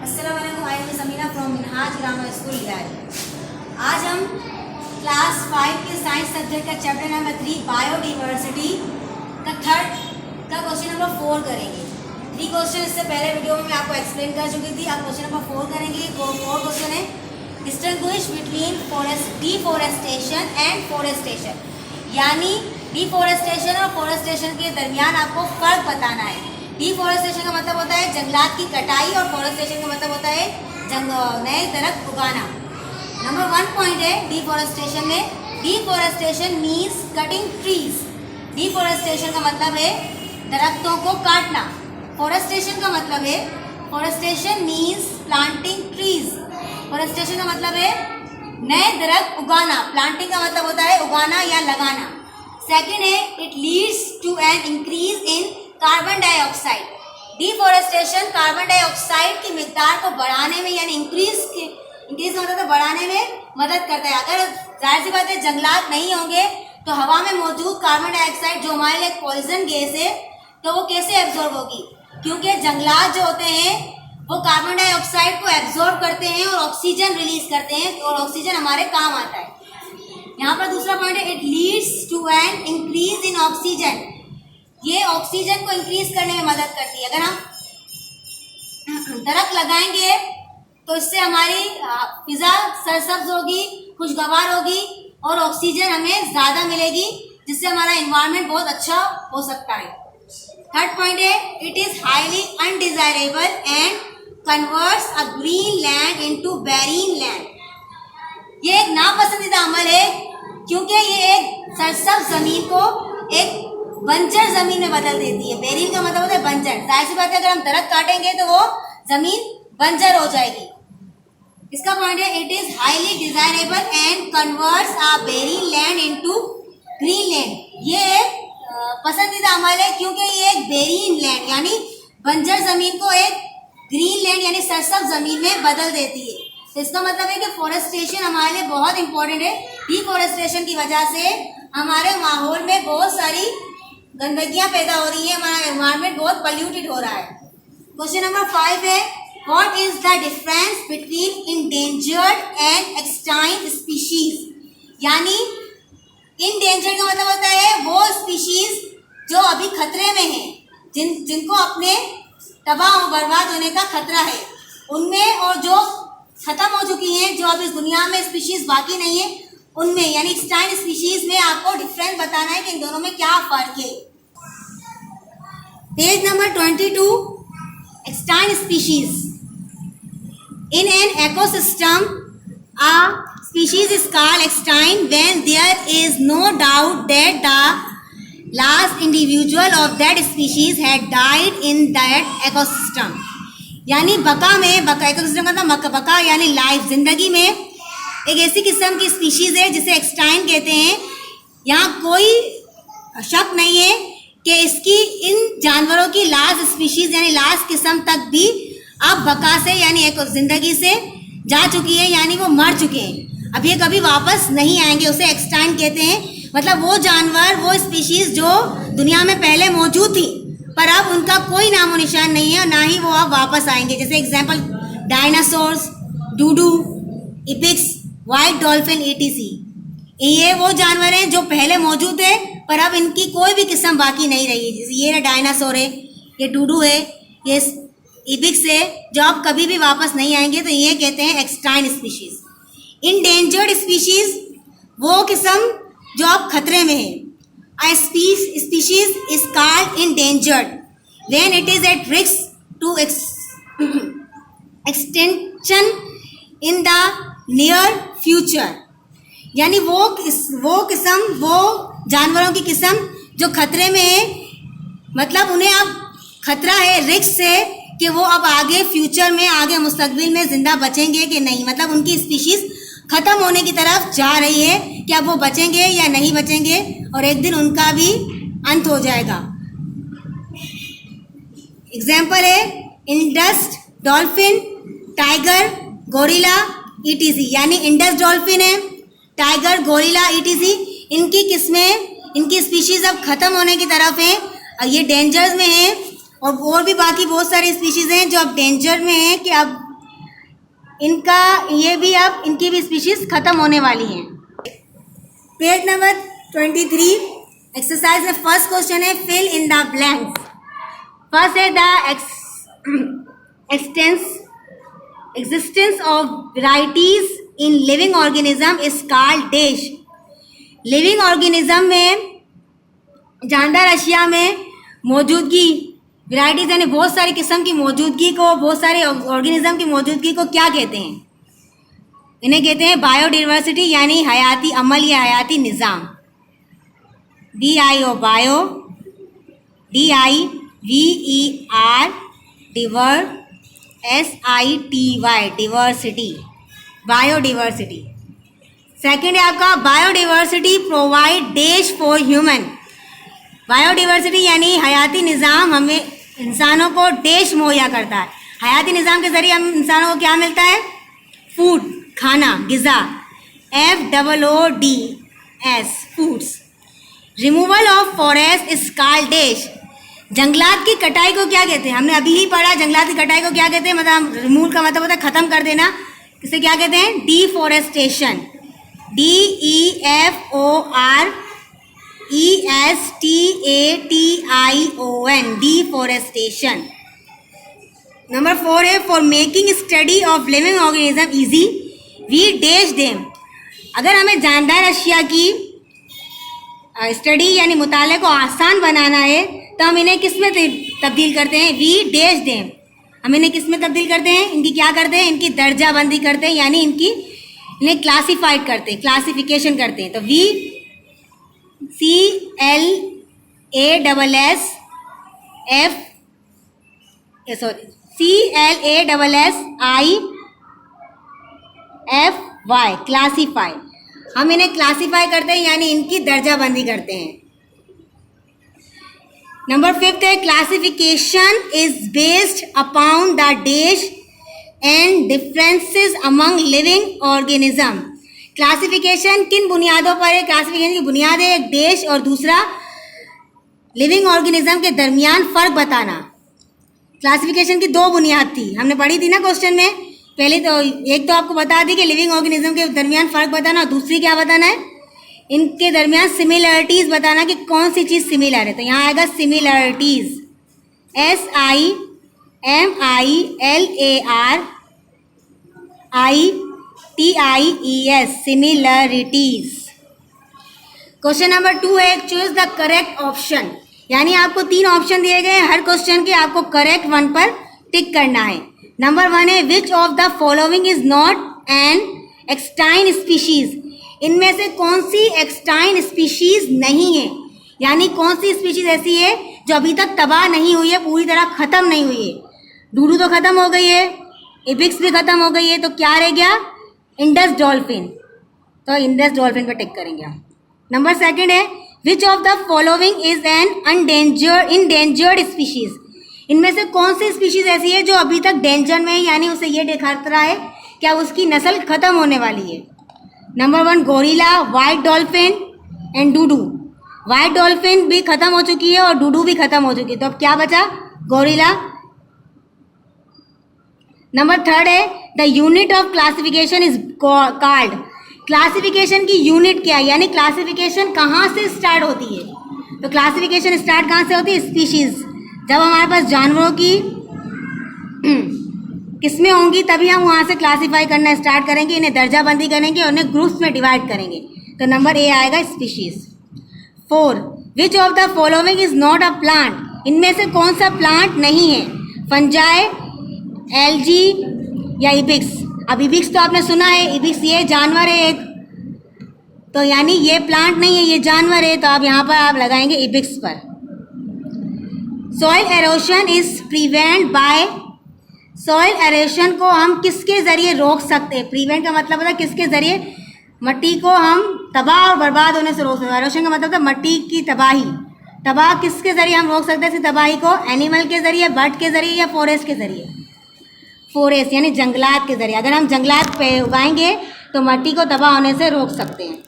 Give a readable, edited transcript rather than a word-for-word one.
अस्सलाम वालेकुम, I am Sameena from Minhaj grammar school लियाज। आज हम क्लास 5 के साइंस सब्जेक्ट का चैप्टर नंबर 3 बायोडाइवर्सिटी का थर्ड का क्वेश्चन नंबर 4 करेंगे। 3 क्वेश्चन इससे पहले वीडियो में मैं आपको एक्सप्लेन कर चुकी थी। आप क्वेश्चन नंबर 4 करेंगे। 4 क्वेश्चन है, डिस्टिंग्विश बिटवीन डिफॉरेस्टेशन एंड फोरेस्टेशन, यानी डिफॉरेस्टेशन और फोरेस्टेशन के दरमियान आपको फर्क बताना है। डिफॉरेस्टेशन का मतलब होता है जंगलात की कटाई और फोरेस्टेशन का मतलब होता है नए दरख्त उगाना। नंबर 1 पॉइंट है डिफॉरेस्टेशन में, deforestation means cutting trees. Deforestation का मतलब है दरख्तों को काटना। फोरेस्टेशन का मतलब है, फोरेस्टेशन मीन्स प्लांटिंग ट्रीज। फोरेस्टेशन का मतलब है नए दरख्त उगाना। प्लांटिंग का मतलब होता है उगाना या लगाना। सेकेंड है, it leads to an increase in carbon dioxide. Deforestation carbon dioxide की मिकदार को बढ़ाने में यानी इंक्रीज का मतलब बढ़ाने में मदद करता है। अगर जाहिर सी बात है जंगलात नहीं होंगे तो हवा में मौजूद कार्बन डाइऑक्साइड जो हमारे लिए पॉइजन गैस है तो वो कैसे एब्जॉर्ब होगी, क्योंकि जंगलात जो होते हैं वो कार्बन डाइऑक्साइड को एब्जॉर्ब करते हैं और ऑक्सीजन रिलीज करते हैं और ऑक्सीजन हमारे काम आता है। यहाँ पर दूसरा पॉइंट है, it leads to an increase in oxygen. ये ऑक्सीजन को इंक्रीज करने में मदद करती है। अगर हम दरख्त लगाएंगे तो इससे हमारी फिजा सरसब्ज होगी, खुशगवार होगी और ऑक्सीजन हमें ज़्यादा मिलेगी, जिससे हमारा एनवायरनमेंट बहुत अच्छा हो सकता है। थर्ड पॉइंट है, it is highly undesirable and converts a green land into barren land. ये एक नापसंदीदा अमल है क्योंकि ये एक सरसब्ज ज़मीन को एक बंजर ज़मीन में बदल देती है। बैरीन का मतलब होता है बंजर। जाहिर सी बात है अगर हम दरख्त काटेंगे तो वो ज़मीन बंजर हो जाएगी। इसका पॉइंट है, it is highly desirable and converts a barren land into green land. ये एक पसंदीदा अमल है क्योंकि ये एक बैरीन लैंड यानी बंजर ज़मीन को एक ग्रीन लैंड यानी सरसब्ज ज़मीन में बदल देती है। तो इसका मतलब है कि फॉरेस्टेशन हमारे लिए बहुत इंपॉर्टेंट है। डिफॉरेस्टेशन की वजह से हमारे माहौल में बहुत सारी गंदगियाँ पैदा हो रही है, हमारा एनवायरनमेंट बहुत पॉल्यूटेड हो रहा है। क्वेश्चन नंबर 5 है, what is the difference between endangered and extinct species. यानी इंडेंजर्ड का मतलब होता है वो स्पीशीज जो अभी खतरे में हैं, जिनको अपने तबाह और बर्बाद होने का खतरा है उनमें, और जो खत्म हो चुकी हैं, जो अब इस दुनिया में स्पीशीज बाकी नहीं है उनमें, यानी एक्सटाइन स्पीशीज में आपको डिफरेंस बताना है कि इन दोनों में क्या फर्क है। Page number 22, extinct species. In an ecosystem a species is called extinct when there is no doubt that the last individual of that species had died in that ecosystem। यानी बका में, बका इकोसिस्टम का मतलब बका यानी लाइफ, जिंदगी में एक ऐसी किस्म की स्पीशीज है जिसे एक्सटाइन कहते हैं। यहाँ कोई शक नहीं है कि इसकी इन जानवरों की लास्ट स्पीशीज यानी लास्ट किस्म तक भी अब बका से यानी एक जिंदगी से जा चुकी है, यानी वो मर चुके हैं, अब ये कभी वापस नहीं आएंगे, उसे एक्सटाइन कहते हैं। मतलब वो जानवर, वो स्पीशीज जो दुनिया में पहले मौजूद थी पर अब उनका कोई नामो निशान नहीं है और ना ही वो अब वापस आएंगे। जैसे एग्जांपल डायनासोर्स, डूडू, इपिक्स, वाइट डॉल्फिन etc। ये वो जानवर हैं जो पहले मौजूद थे पर अब इनकी कोई भी किस्म बाकी नहीं रही। जैसे ये डायनासोर है, ये डूडू है, ये इबिक्स है, जो अब कभी भी वापस नहीं आएंगे, तो ये कहते हैं एक्सटाइन स्पीशीज। इंडेंजर्ड स्पीशीज वो किस्म जो अब खतरे में है। A species is called endangered when it is at risk to extension in the near future. यानी वो किस्म, वो जानवरों की किस्म जो खतरे में है, मतलब उन्हें अब खतरा है रिस्क से कि वो अब आगे फ्यूचर में, आगे मुस्तकबिल में ज़िंदा बचेंगे कि नहीं, मतलब उनकी स्पीशीज़ ख़त्म होने की तरफ जा रही है कि अब वो बचेंगे या नहीं बचेंगे और एक दिन उनका भी अंत हो जाएगा। एग्जाम्पल है Indus dolphin, tiger, gorilla etc। यानी इंडस डॉल्फिन है, टाइगर, गोरिल्ला etc, इनकी किस्में, इनकी स्पीशीज़ अब ख़त्म होने की तरफ हैं, ये डेंजर्स में हैं। और भी बाकी बहुत सारी स्पीशीज़ हैं जो अब डेंजर में हैं कि अब इनका ये भी अब इनकी भी स्पीशीज खत्म होने वाली हैं। पेज नंबर 23 एक्सरसाइज में फर्स्ट क्वेश्चन है fill in the blanks. First है the existence of varieties in living organism is called dash। Living organism में, जानदार अशिया में मौजूदगी, वैरायटीज यानी बहुत सारी किस्म की मौजूदगी को, बहुत सारे ऑर्गेनिज्म की मौजूदगी को क्या कहते हैं? इन्हें कहते हैं बायोडाइवर्सिटी यानी हयाती अमल या हयाती निज़ाम। BIO bio, DIVER डिवर, SITY diversity, biodiversity. Second है आपका biodiversity provide dash for human. Biodiversity यानी हयाती निज़ाम हमें इंसानों को डेश मुहैया करता है। हयाती निज़ाम के ज़रिए हम इंसानों को क्या मिलता है? फूड, खाना, ग़िज़ा। FOODS foods. Removal of forest is called dash. जंगलात की कटाई को क्या कहते हैं? हमने अभी ही पढ़ा, जंगलात की कटाई को क्या कहते हैं? मतलब रिमूव का मतलब होता है ख़त्म कर देना। इसे क्या कहते हैं? डिफॉरेस्टेशन। DEFORESTATION deforestation. नंबर 4 है for making study of living organism easy we dash them. अगर हमें जानदार अशिया की स्टडी यानी मुताले को आसान बनाना है तो हम इन्हें किस में तब्दील करते हैं? We dash them. हम इन्हें किस में तब्दील करते हैं? इनकी क्या करते हैं? इनकी दर्जाबंदी करते हैं, यानी इन्हें क्लासीफाइड करते हैं, क्लासिफिकेशन करते हैं। तो CLASSIFY क्लासीफाई। हम इन्हें क्लासीफाई करते हैं यानी इनकी दर्जाबंदी करते हैं। नंबर 5 है classification is based upon the dash and differences among living organism. Classification किन बुनियादों पर है? क्लासिफिकेशन की बुनियाद है एक डैश और दूसरा लिविंग ऑर्गेनिज्म के दरमियान फ़र्क बताना। क्लासिफिकेशन की 2 बुनियाद थी, हमने पढ़ी थी ना क्वेश्चन में। पहले तो एक तो आपको बता दी कि लिविंग ऑर्गेनिज्म के दरमियान फ़र्क बताना, और दूसरी क्या बताना है? इनके दरमियान सिमिलरिटीज़ बताना कि कौन सी चीज़ सिमिलर है। तो यहाँ आएगा similarities, SIMILARITIES similarities. Question number 2 है चूज द करेक्ट ऑप्शन, यानी आपको 3 ऑप्शन दिए गए हैं, हर क्वेश्चन के आपको करेक्ट वन पर टिक करना है। नंबर 1 है which of the following is not an extinct species. इनमें से कौन सी एक्सटाइन स्पीशीज नहीं है, यानी कौन सी स्पीशीज ऐसी है जो अभी तक तबाह नहीं हुई है, पूरी तरह ख़त्म नहीं हुई है। डूडू तो ख़त्म हो गई है, इबिक्स भी ख़त्म हो गई है, तो क्या रह गया? Indus dolphin. तो इंडस डॉल्फिन पर टिक करेंगे हम। नंबर 2 है which of the following is an endangered species. इनमें से कौन सी स्पीशीज ऐसी है जो अभी तक डेंजर में है, यानी उसे ये खतरा है क्या उसकी नस्ल खत्म होने वाली है। Number 1 gorilla, white dolphin and dodo. White dolphin भी खत्म हो चुकी है और डूडू भी खत्म हो चुकी है, तो अब क्या बचा? गोरिल्ला। नंबर 3 है the unit of classification is called. Classification की यूनिट क्या है, यानी क्लासिफिकेशन कहाँ से स्टार्ट होती है? तो क्लासिफिकेशन स्टार्ट कहाँ से होती है? स्पीशीज। जब हमारे पास जानवरों की किस्में होंगी तभी हम वहाँ से क्लासीफाई करना स्टार्ट करेंगे, इन्हें दर्जाबंदी करेंगे और इन्हें ग्रुप्स में डिवाइड करेंगे। तो नंबर ए आएगा species. 4 which of the following is not a plant. इनमें से कौन सा प्लांट नहीं है? फंजाई, एल्गी या इबिक्स। अब इबिक्स तो आपने सुना है, इबिक्स ये जानवर है एक, तो यानी ये प्लांट नहीं है, ये जानवर है, तो आप यहाँ पर आप लगाएंगे इबिक्स पर। Soil erosion is prevent by. Soil erosion को हम किसके ज़रिए रोक सकते हैं? प्रिवेंट का मतलब होता है किसके ज़रिए? मिट्टी को हम तबाह और बर्बाद होने से रोक सकते हैं। एरोशन का मतलब होता है मिट्टी की तबाही। तबाह किसके ज़रिए हम रोक सकते हैं? इसकी तबाही को एनिमल के ज़रिए, बर्ड के ज़रिए या फॉरेस्ट के ज़रिए? फॉरेस्ट यानी जंगलात के ज़रिए। अगर हम जंगलात पे उगाएंगे तो मिट्टी को तबाह होने से रोक सकते हैं।